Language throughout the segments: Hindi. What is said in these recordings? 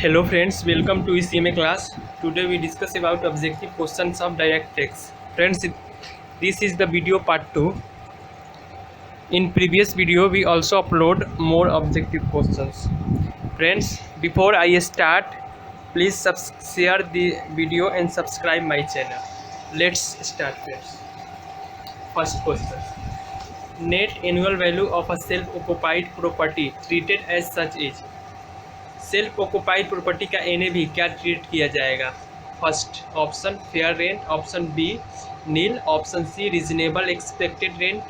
Hello friends, welcome to ECMA class. Today we discuss about objective questions of direct text. Friends, this is the video part 2. In previous video we also upload more objective questions. Friends, before I start, please share the video and subscribe my channel. Let's start friends. First question. Net annual value of a self-occupied property treated as such is. Self occupied property का NAV क्या ट्रीट किया जाएगा? First option fair rent, option B nil, option C reasonable expected rent,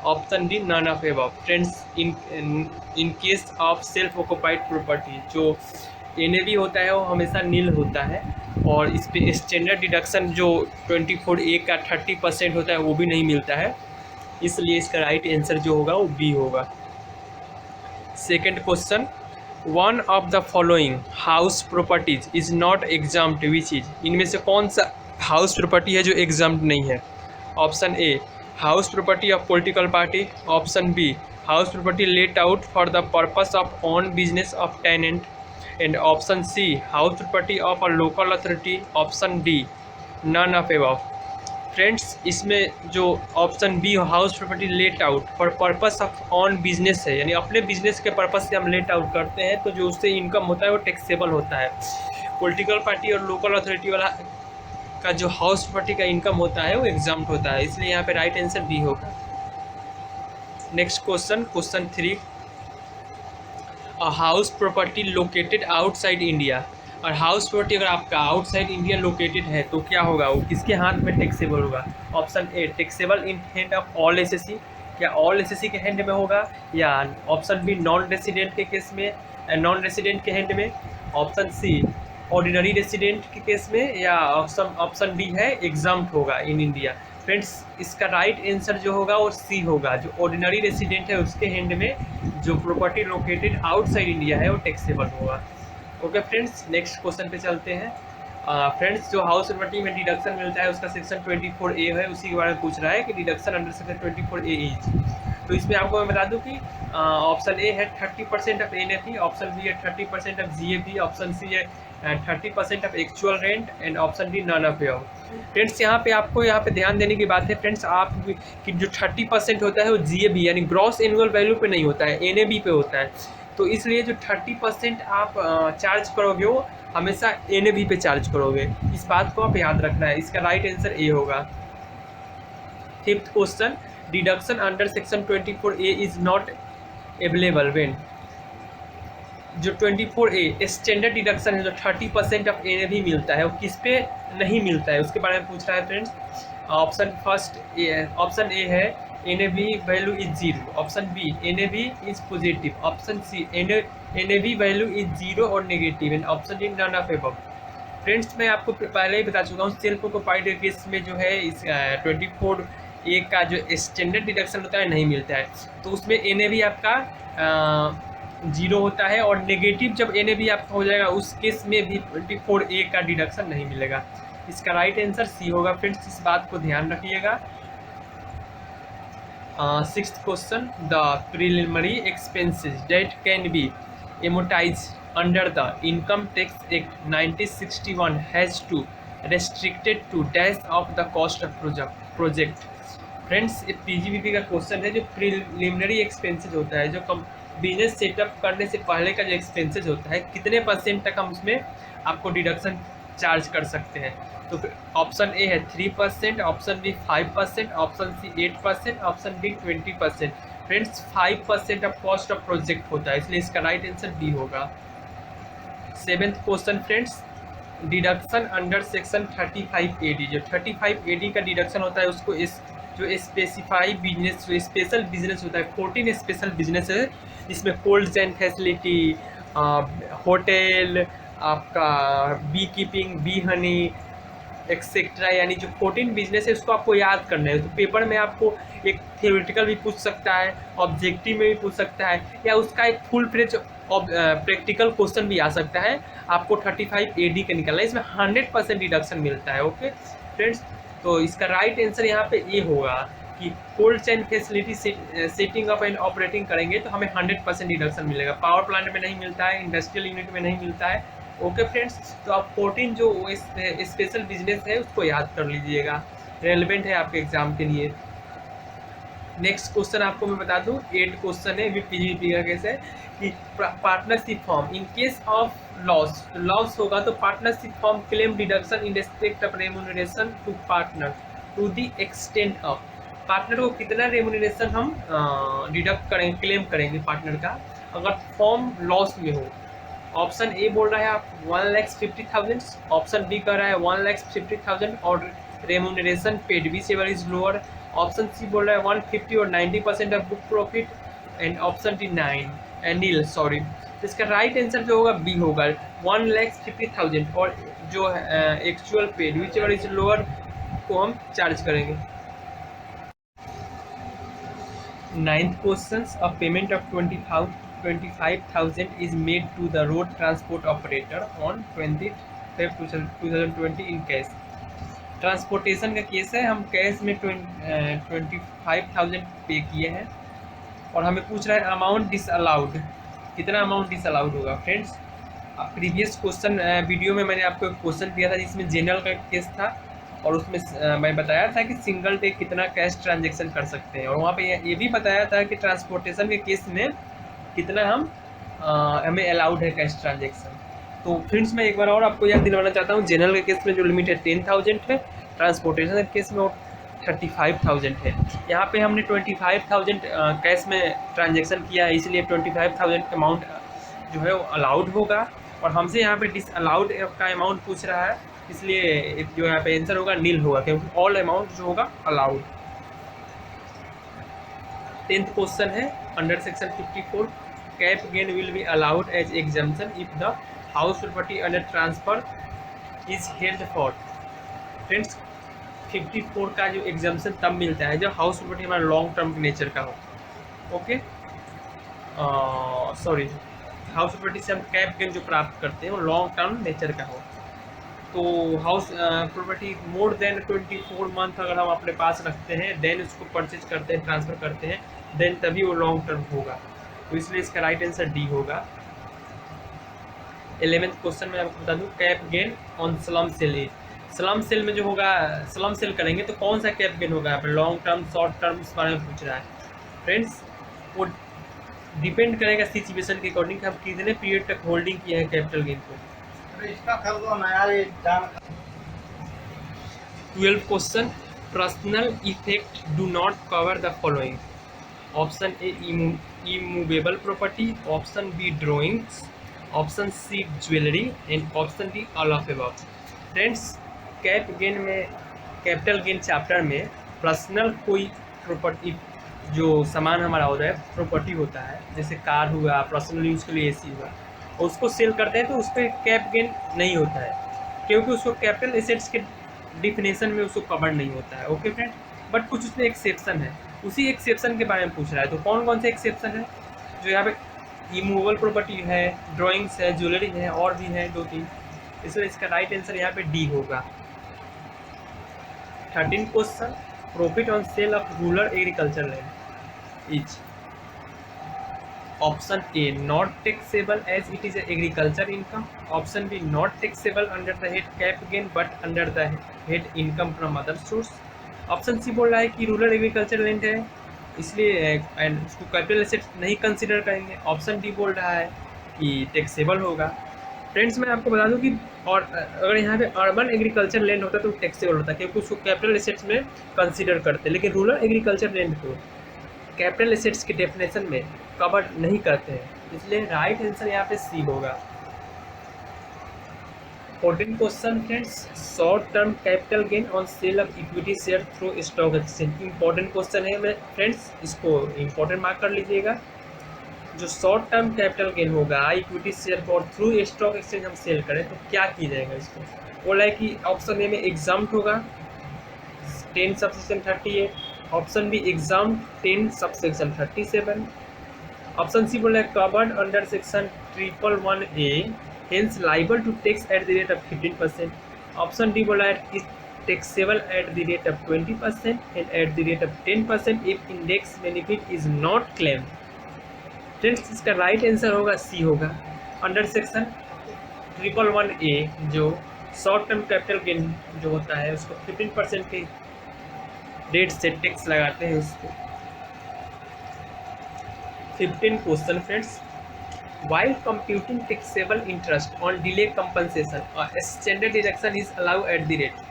option D none of above. Friends, in case of self occupied property जो NAV होता है वो हमेशा नील होता है और इस पर स्टैंडर्ड डिडक्शन जो 24A का 30% होता है वो भी नहीं मिलता है, इसलिए इसका राइट आंसर जो होगा वो बी होगा. Second question, one of the following house properties is not exempt which is. इनमें से कौन सा हाउस प्रॉपर्टी है जो एग्जाम्प्ट नहीं है? Option A house property of political party, option B house property let out for the purpose of own business of tenant, and option C house property of a local authority, option D none of above. Friends, इसमें जो option B house property let out for purpose of own business है, यानी अपने बिजनेस के पर्पस से हम लेट आउट करते हैं तो जो उससे इनकम होता है वो टैक्सेबल होता है. पॉलिटिकल पार्टी और लोकल अथॉरिटी वाला का जो हाउस प्रॉपर्टी का इनकम होता है वो एग्जाम्प्ट होता है, इसलिए यहाँ पे राइट आंसर बी होगा. Next question, question 3. A house property located outside India. और हाउस प्रॉपर्टी अगर आपका आउटसाइड इंडिया लोकेटेड है तो क्या होगा, वो किसके हाथ में टैक्सेबल होगा? Option a taxable in hand of all SSC, क्या ऑल एसएससी के हैंड में होगा, या ऑप्शन बी नॉन रेसिडेंट के केस में, नॉन रेसिडेंट के हैंड में, ऑप्शन सी ऑर्डिनरी रेसिडेंट के केस में, या ऑप्शन डी है एग्जाम्प्ट होगा इन इंडिया. फ्रेंड्स, इसका राइट आंसर जो होगा वो सी होगा, जो ऑर्डिनरी रेसिडेंट है उसके हैंड में जो प्रॉपर्टी लोकेटेड आउटसाइड इंडिया है वो टैक्सेबल होगा. ओके फ्रेंड्स, नेक्स्ट क्वेश्चन पे चलते हैं. फ्रेंड्स, जो हाउस प्रॉपर्टी में डिडक्शन मिलता है उसका सेक्शन 24A है, उसी के बारे में पूछ रहा है कि deduction under section 24A is. तो इसमें आपको मैं बता दूं कि ऑप्शन ए है 30% ऑफ NFE, ऑप्शन बी है 30% ऑफ GAP, ऑप्शन सी है 30% of actual rent, and option D none of above. Friends, यहाँ पे आपको यहाँ पे ध्यान देने की बात है फ्रेंड्स, आप कि जो 30% होता है वो GAB यानी ग्रॉस एनुअल वैल्यू पे नहीं होता है, NAV पे होता है. तो इसलिए जो 30% आप चार्ज करोगे वो हमेशा NAV पे चार्ज करोगे, इस बात को आप याद रखना है. इसका राइट आंसर ए होगा. Fifth question, deduction under section 24A is not available when. जो 24A स्टैंडर्ड डिडक्शन है जो 30% ऑफ NAV मिलता है वो किस पे नहीं मिलता है उसके बारे में पूछ रहा है फ्रेंड्स. ऑप्शन ए है NAV value is zero, option B NAV is positive, option C NAV value is zero और negative, and option D none of above. Friends, मैं आपको पहले ही बता चुका हूँ सेल्फ ऑक्युपाइड केस में जो है इस 24A का जो स्टैंडर्ड डिडक्शन होता है नहीं मिलता है, तो उसमें NAV आपका जीरो होता है और नेगेटिव जब NAV आपका हो जाएगा उस केस में भी 24A का डिडक्शन नहीं मिलेगा. इसका राइट आंसर सी होगा. फ्रेंड्स, इस बात को ध्यान रखिएगा. Sixth question, the preliminary expenses that can be amortized under the Income Tax Act 1961 has to restricted to dash of the cost of project. Friends, ये PGBP का क्वेश्चन है. जो प्रिलिमिनरी एक्सपेंसेस होता है, जो बिजनेस सेटअप करने से पहले का जो एक्सपेंसेस होता है, कितने % तक हम उसमें आपको डिडक्शन चार्ज कर सकते हैं? तो ऑप्शन ए है 3%, option B 5%, option C 8%, option D 20%. Friends, 5% of cost of project होता है, इसलिए इसका राइट आंसर डी होगा. Seventh question friends, deduction under section 35AD. जो 35AD का डिडक्शन होता है उसको जो स्पेसिफाई बिजनेस, जो स्पेशल बिजनेस होता है, 14 स्पेशल बिजनेस है, इसमें कोल्ड चेन फैसिलिटी, होटल, आपका bee keeping, bee honey etcetera, यानी जो 14 बिजनेस है उसको आपको याद करना है. तो पेपर में आपको एक थ्योरेटिकल भी पूछ सकता है, ऑब्जेक्टिव में भी पूछ सकता है, या उसका एक फुल फ्लेज प्रैक्टिकल क्वेश्चन भी आ सकता है. आपको 35AD का निकालना है, इसमें 100% डिडक्शन मिलता है. ओके फ्रेंड्स, तो इसका राइट आंसर यहाँ पे ये होगा कि cold chain facility setting up and operating करेंगे तो हमें 100% डिडक्शन मिलेगा. पावर प्लांट में नहीं मिलता है, इंडस्ट्रियल यूनिट में नहीं मिलता है, ओके फ्रेंड्स, तो आप 14 जो स्पेशल बिजनेस है उसको याद कर लीजिएगा, रेलिवेंट है आपके एग्जाम के लिए। नेक्स्ट क्वेश्चन आपको मैं बता दूं, 8 क्वेश्चन है, पीजीपी का केस है कि partnership firm in case of loss होगा तो partnership firm claim deduction in respect of remuneration to partner to the extent of, partner को कितना रेम्यूनरेशन हम डिडक्ट करेंगे, क्लेम करेंगे पार्टनर का अगर फॉर्म लॉस में हो। ऑप्शन ए बोल रहा है आप 1,50,000, ऑप्शन बी कह रहा है 1,50,000 और remuneration paid whichever is lower, option C बोल रहा है 150 और 90% of book profit, and option D 9 nil sorry. तो इसका राइट आंसर जो होगा बी होगा 1,50,000 और जो actual paid which ever is lower को हम चार्ज करेंगे। 9th question, a payment of 25,000 is made to the road transport operator on 20th Feb 2020 in cash। Transportation का केस है, हम कैश में 25,000 पे किए हैं और हमें पूछ रहा है अमाउंट डिसअलाउड, कितना अमाउंट डिसअलाउड होगा। फ्रेंड्स, प्रीवियस क्वेश्चन वीडियो में मैंने आपको एक क्वेश्चन दिया था जिसमें जनरल का केस था और उसमें मैं बताया था कि सिंगल डे कितना कैश ट्रांजेक्शन कर सकते हैं, और वहाँ पे ये भी बताया था कि ट्रांसपोर्टेशन के केस में कितना हमें अलाउड है कैश ट्रांजेक्शन। तो फ्रेंड्स, मैं एक बार और आपको याद दिलवाना चाहता हूँ, जनरल के केस में जो लिमिट है 10,000 है, ट्रांसपोर्टेशन के केस में 35,000 है। यहाँ पे हमने 25,000 कैश में ट्रांजेक्शन किया है, इसलिए 25,000 अमाउंट जो है वो अलाउड होगा, और हमसे यहाँ पे डिसअलाउड का अमाउंट पूछ रहा है, इसलिए जो यहाँ पे आंसर होगा नील होगा, क्योंकि ऑल अमाउंट जो होगा अलाउड। 10th क्वेश्चन है, under section 54 cap gain will be allowed as exemption if the house property under transfer is held for. Friends, 54 का जो एग्जम्पशन तब मिलता है जब हाउस प्रॉपर्टी हमारा लॉन्ग टर्म नेचर का हो। ओके, सॉरी, हाउस प्रॉपर्टी से हम कैप गेन जो प्राप्त करते हैं वो लॉन्ग टर्म नेचर का हो। तो house property more than 24 month अगर हम अपने पास रखते हैं, देन उसको परचेज करते हैं, ट्रांसफ़र करते हैं, देन तभी वो लॉन्ग टर्म होगा, तो इसलिए इसका राइट आंसर डी होगा। 11th क्वेश्चन में आपको बता दूं, cap gain on slump sale is, slump sale में जो होगा, स्लम सेल करेंगे तो कौन सा कैप गेन होगा, यहाँ पर लॉन्ग टर्म, शॉर्ट टर्म, इस बारे में पूछ रहा है। फ्रेंड्स, वो डिपेंड करेगा सिचुएशन के अकॉर्डिंग कि हम कितने पीरियड तक होल्डिंग किए हैं कैपिटल गेन को। 12th question, personal effect do not cover the following, option A immovable property, option B drawings, option C jewellery, and option D all of above. Friends, cap gain में, कैपिटल गेन चैप्टर में पर्सनल कोई प्रॉपर्टी जो सामान हमारा होता है, प्रॉपर्टी होता है, जैसे कार हुआ, पर्सनल यूज़ के लिए एसी हुआ, और उसको सेल करते हैं तो उस पर कैप गेन नहीं होता है, क्योंकि उसको कैपिटल एसेट्स के डिफिनेशन में उसको कवर नहीं होता है। ओके फ्रेंड, बट कुछ उसमें एक्सेप्शन है, उसी एक्सेप्शन के बारे में पूछ रहा है। तो कौन कौन से एक्सेप्शन है जो यहाँ पे, इमूवेबल प्रॉपर्टी है, ड्राइंग्स है, ज्वेलरी है, और भी है 2-3, इसलिए इसका राइट आंसर यहाँ पे डी होगा। 13 question, profit on sale of rural agriculture land is, option A not taxable as it is agriculture income, option B not taxable under the head cap gain but under the head income from other source, option C बोल रहा है कि रूरल एग्रीकल्चर लैंड है इसलिए एंड उसको कैपिटल एसेट नहीं कंसिडर करेंगे, ऑप्शन डी बोल रहा है कि टैक्सेबल होगा। फ्रेंड्स, मैं आपको बता दूं कि और अगर यहाँ पे अर्बन एग्रीकल्चर लैंड होता तो टैक्सेबल होता, क्योंकि उसको कैपिटल एसेट्स में कंसिडर करते, लेकिन रूरल एग्रीकल्चर लैंड को कैपिटल एसेट्स के डेफिनेशन में कवर नहीं करते हैं, इसलिए राइट आंसर यहाँ पे सी होगा। 14 question friends, short term capital gain on sale of equity share through stock exchange, important question है। मैं फ्रेंड्स इसको इंपॉर्टेंट मार्क कर लीजिएगा। जो शॉर्ट टर्म कैपिटल गेन होगा इक्विटी शेयर को और थ्रू स्टॉक एक्सचेंज हम सेल करें तो क्या की जाएगा, इसको बोला है कि ऑप्शन ए में एग्जाम्प्ट होगा 10 subsection 38, option B exam 10 subsection 37, option C बोला है covered under section 111A hence liable to tax at the rate of 15%, option D बोला है is taxable at the rate of 20% and at the rate of 10% if index benefit is not claim. Friends, इसका राइट आंसर होगा सी होगा, अंडर सेक्शन 111A जो शॉर्ट टर्म कैपिटल गेन जो होता है उसको 15% के रेट से टैक्स लगाते हैं उस पर। 15 question friends. While computing taxable interest on delay compensation, a standard deduction is allowed at the rate.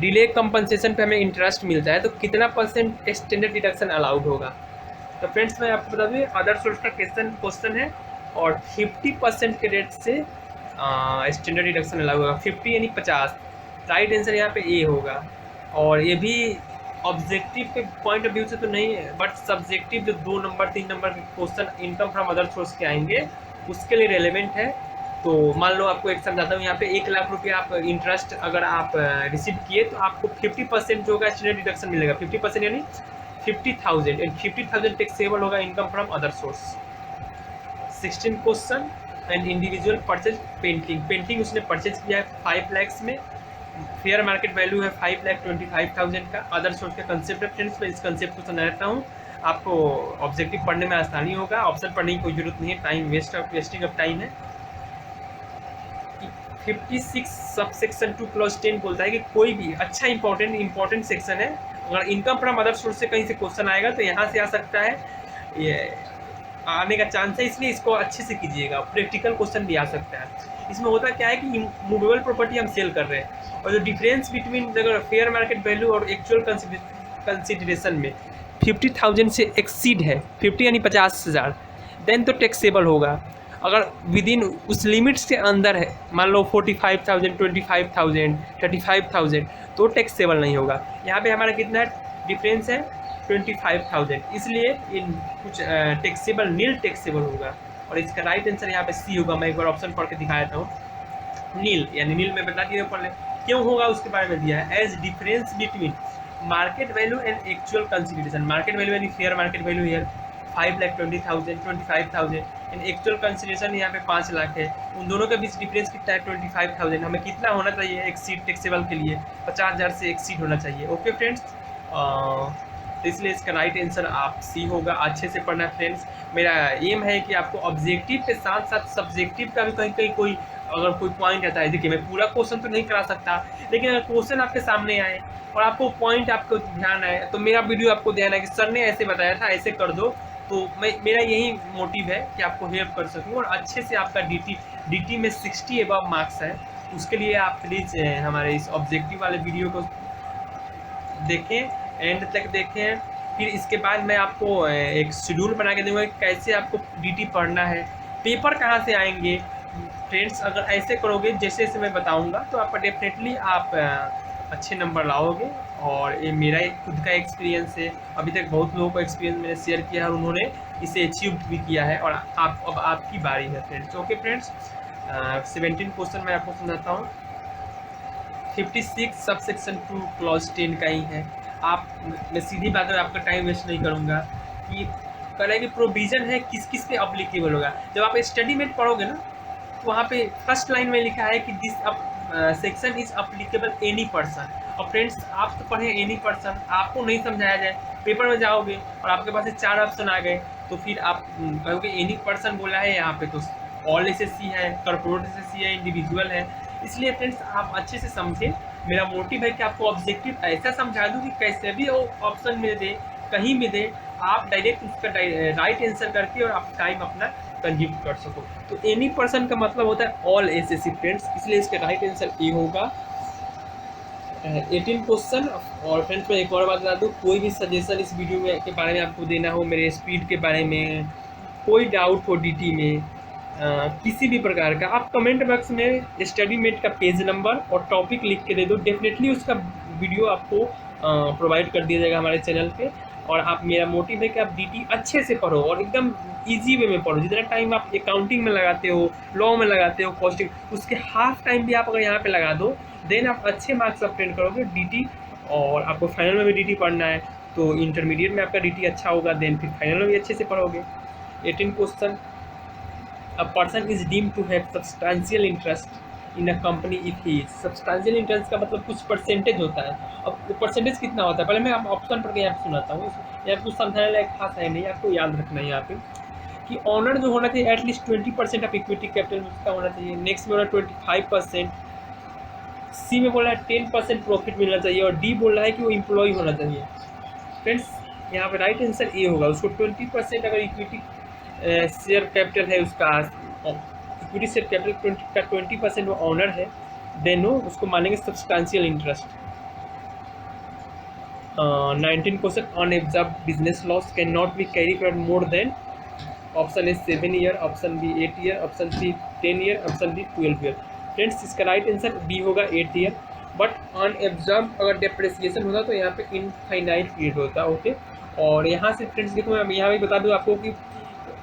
Delay compensation पे हमें इंटरेस्ट मिलता है तो कितना परसेंट स्टैंडर्ड डिडक्शन अलाउड होगा। तो फ्रेंड्स मैं आपको बता दूँ अदर सोर्स का क्वेश्चन है और 50% के रेट से स्टैंडर्ड डिडक्शन अलाउड होगा। 50 यानी 50। राइट आंसर यहाँ पे ए होगा। और ये भी ऑब्जेक्टिव के पॉइंट ऑफ व्यू से तो नहीं है बट सब्जेक्टिव जो 2 नंबर 3 नंबर के question income from other source के आएंगे उसके लिए रेलेवेंट है। तो मान लो आपको एक समझाता हूँ, यहाँ पे 1 लाख रुपये आप इंटरेस्ट अगर आप रिसीव किए तो आपको 50% जो होगा स्टैंडर्ड डिडक्शन मिलेगा। 50% यानी 50,000 एंड 50,000 टैक्सेबल होगा income from other source. 16 question. And individual purchase painting उसने परचेज किया है 5 लाख में। फेयर मार्केट वैल्यू है 5,25,000 का। अदर सोर्स का कंसेप्ट है फ्रेंड्स। मैं इस कंसेप्ट को समझा देता हूँ, आपको ऑब्जेक्टिव पढ़ने में आसानी होगा। ऑप्शन पढ़ने की कोई जरूरत नहीं है, टाइम वेस्टिंग ऑफ टाइम है। 56 सबसेक्शन 2 क्लॉज 10 बोलता है कि कोई भी अच्छा इंपॉर्टेंट सेक्शन है, अगर इनकम फ्रॉम अदर सोर्स से कहीं से क्वेश्चन आएगा तो यहाँ से आ सकता है, ये आने का चांस है, इसलिए इसको अच्छे से कीजिएगा। प्रैक्टिकल क्वेश्चन भी आ सकता है। इसमें होता क्या है कि मूवेबल प्रॉपर्टी हम सेल कर रहे हैं और जो डिफरेंस बिटवीन अगर फेयर मार्केट वैल्यू और एक्चुअल कंसिडरेशन में 50,000 से एक्सीड है, 50 यानी 50,000, देन तो टैक्सेबल होगा। अगर विद इन उस लिमिट्स के अंदर है, मान लो 45,000, 25,000, 35,000, तो टैक्सेबल नहीं होगा। यहाँ पे हमारा कितना डिफरेंस है 25,000, इसलिए इन कुछ टैक्सेबल नील टैक्सेबल होगा। और इसका राइट आंसर यहाँ पे सी होगा। मैं एक बार ऑप्शन पढ़ के दिखा देता हूँ। नील यानी नील में बता दिया पढ़ ले क्यों होगा उसके बारे में दिया है। Age difference between market value and actual consideration. Market value यानी फेयर मार्केट वैल्यू है 5,20,000, 25,000 एंड एक्चुअल कंसिडरेशन यहाँ पे 5 लाख है। उन दोनों के बीच डिफरेंस कितना है 25,000। हमें कितना होना चाहिए एक्सीड टैक्सेबल के लिए 50,000 से एक्सीड होना चाहिए। ओके फ्रेंड्स, तो इसलिए इसका राइट आंसर आप सी होगा। अच्छे से पढ़ना फ्रेंड्स। मेरा एम है कि आपको ऑब्जेक्टिव के साथ साथ सब्जेक्टिव का भी कहीं कोई अगर कोई पॉइंट आता है, देखिए मैं पूरा क्वेश्चन तो नहीं करा सकता, लेकिन अगर क्वेश्चन आपके सामने आए और आपको पॉइंट आपको ध्यान आए तो मेरा वीडियो आपको ध्यान है कि सर ने ऐसे बताया था, ऐसे कर दो, तो मेरा यही मोटिव है कि आपको हेल्प कर सकूँ और अच्छे से आपका डी में 60 एबव मार्क्स है। उसके लिए आप प्लीज़ हमारे इस ऑब्जेक्टिव वाले वीडियो को देखें, एंड तक देखें। फिर इसके बाद मैं आपको एक शेड्यूल बना के दूँगा कि कैसे आपको डी पढ़ना है, पेपर कहाँ से आएंगे। फ्रेंड्स अगर ऐसे करोगे जैसे जैसे मैं बताऊँगा तो आपका डेफिनेटली आप अच्छे नंबर लाओगे। और ये मेरा खुद का एक्सपीरियंस है, अभी तक बहुत लोगों को एक्सपीरियंस मैंने शेयर किया है और उन्होंने इसे अचीव भी किया है। और अब आपकी बारी है फ्रेंड्स। ओके फ्रेंड्स, 17 क्वेश्चन मैं आपको समझाता हूँ। 56 सबसेक्शन 2 क्लॉज 10 का ही है। आप मैं सीधी बात है, आपका टाइम वेस्ट नहीं करूँगा कि करेंगे प्रोविज़न है किस किस पे अप्लीकेबल होगा। जब आप स्टडी में पढ़ोगे ना तो वहाँ पे फर्स्ट लाइन में लिखा है कि this section is applicable any person. और फ्रेंड्स आप तो पढ़े एनी पर्सन, आपको नहीं समझाया जाए, पेपर में जाओगे और आपके पास 4 ऑप्शन आ गए तो फिर आप कहोगे एनी पर्सन बोला है यहाँ पे, तो ऑल एसएससी है, कॉर्पोरेट एसएससी है, इंडिविजुअल है। इसलिए फ्रेंड्स आप अच्छे से समझें। मेरा मोटिव है कि आपको ऑब्जेक्टिव ऐसा समझा दूँ कि कैसे भी ऑप्शन में दे, कहीं भी दे, आप डायरेक्ट उसका राइट आंसर करके और आप टाइम अपना कंज्यूम कर सको। तो एनी पर्सन का मतलब होता है ऑल एसएससी फ्रेंड्स, इसलिए इसका राइट आंसर ए होगा। 18 क्वेश्चन। और फ्रेंड्स मैं एक और बात बता दूँ, कोई भी सजेशन इस वीडियो में के बारे में आपको देना हो, मेरे स्पीड के बारे में, कोई डाउट हो डीटी में किसी भी प्रकार का, आप कमेंट बॉक्स में स्टडी मेट का पेज नंबर और टॉपिक लिख के दे दो, डेफिनेटली उसका वीडियो आपको प्रोवाइड कर दिया जाएगा हमारे चैनल पे। और आप, मेरा मोटिव है कि आप डीटी अच्छे से पढ़ो और एकदम इजी वे में पढ़ो। जितना टाइम आप अकाउंटिंग में लगाते हो, लॉ में लगाते हो, कॉस्टिंग, उसके हाफ टाइम भी आप अगर यहाँ पे लगा दो, देन आप अच्छे मार्क्स ऑब्टेन करोगे डीटी। और आपको फाइनल में भी डीटी पढ़ना है तो इंटरमीडिएट में आपका डीटी अच्छा होगा, देन फिर फाइनल में भी अच्छे से पढ़ोगे। 18 question. A person is deemed to have substantial interest in a company if he is। substantial interest का मतलब कुछ परसेंटेज होता है। अब परसेंटेज कितना होता है, पहले मैं ऑप्शन पढ़ के यहाँ पे सुनाता हूँ। यहाँ कुछ समझाने लायक खास है नहीं, आपको याद रखना है यहाँ पे। कि ऑनर जो होना चाहिए एटलीस्ट 20% ऑफ इक्विटी कैपिटल उसका होना चाहिए। नेक्स्ट में बोला 25%। सी में बोला है 10% प्रॉफिट मिलना चाहिए, और डी बोल रहा है कि वो एम्प्लॉय होना चाहिए। फ्रेंड्स यहाँ पे राइट आंसर ए होगा। उसको 20% अगर इक्विटी शेयर कैपिटल है उसका, इक्विटी शेयर कैपिटल का 20% वो ऑनर है, देन वो उसको मानेंगे substantial interest. 19 question, unabsorb business loss can not be carry for more than, option A 7 year, option B 8 year, option C 10 year, option D 12 year. Friends इसका राइट आंसर बी होगा 8 ईयर। बट अनएब्जॉर्ब अगर डेप्रिसिएशन होता तो यहाँ पे इनफाइनाइट पीरियड होता। ओके, और यहाँ से फ्रेंड्स देखो मैं यहाँ भी बता दूँ आपको कि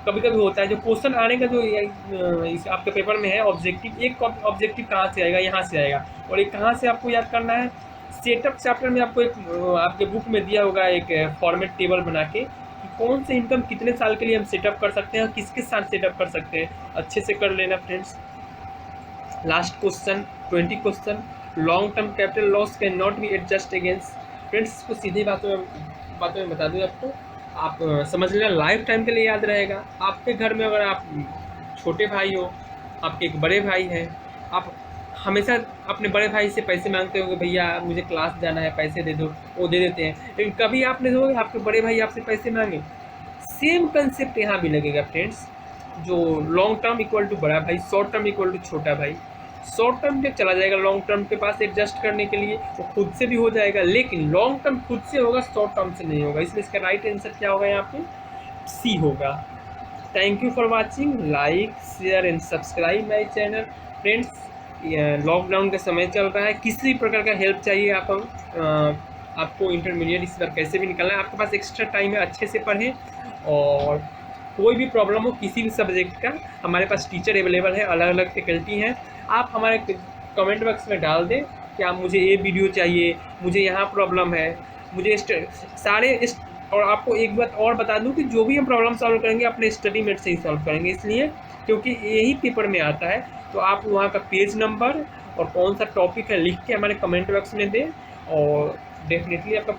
कभी कभी होता है जो क्वेश्चन आने का जो इस आपके पेपर में है ऑब्जेक्टिव, एक ऑब्जेक्टिव कहाँ से आएगा, यहाँ से आएगा, और एक कहाँ से आपको याद करना है, सेटअप चैप्टर में आपको एक आपके बुक में दिया होगा एक फॉर्मेट टेबल बना के कि कौन से इनकम कितने साल के लिए हम सेटअप कर सकते हैं और किसके साथ सेटअप कर सकते हैं, अच्छे से कर लेना friends. Last question 20 question, long term capital loss can not be adjust against. Friends इसको सीधी बातों में बता दूँ आपको, आप समझ लेना लाइफ टाइम के लिए याद रहेगा। आपके घर में अगर आप छोटे भाई हो, आपके एक बड़े भाई हैं, आप हमेशा अपने बड़े भाई से पैसे मांगते होंगे, भैया मुझे क्लास जाना है पैसे दे दो, वो दे देते हैं। लेकिन कभी आपने जो आपके बड़े भाई आपसे पैसे मांगे, सेम कंसेप्ट यहाँ भी लगेगा फ्रेंड्स। जो लॉन्ग टर्म इक्वल टू बड़ा भाई, शॉर्ट टर्म इक्वल टू छोटा भाई। शॉर्ट टर्म जब चला जाएगा लॉन्ग टर्म के पास एडजस्ट करने के लिए, वो खुद से भी हो जाएगा, लेकिन लॉन्ग टर्म खुद से होगा, शॉर्ट टर्म से नहीं होगा। इसलिए इसका राइट आंसर क्या होगा, यहाँ पे सी होगा। Thank you for watching, like share and subscribe my channel. Friends lockdown का समय चल रहा है, किसी प्रकार का हेल्प चाहिए आपको इंटरमीडिएट इस बार कैसे भी निकलना है, आपके पास एक्स्ट्रा टाइम है, अच्छे से पढ़ें। और कोई भी प्रॉब्लम हो किसी भी सब्जेक्ट का, हमारे पास टीचर अवेलेबल है, अलग अलग फैकल्टी हैं। आप हमारे कमेंट बॉक्स में डाल दें कि आप मुझे ये वीडियो चाहिए, मुझे यहाँ प्रॉब्लम है, मुझे और आपको एक बात और बता दूं कि जो भी हम प्रॉब्लम सॉल्व करेंगे अपने स्टडी मेट से ही सॉल्व करेंगे, इसलिए क्योंकि यही पेपर में आता है। तो आप वहाँ का पेज नंबर और कौन सा टॉपिक है लिख के हमारे कमेंट बॉक्स में दें, और डेफिनेटली आपका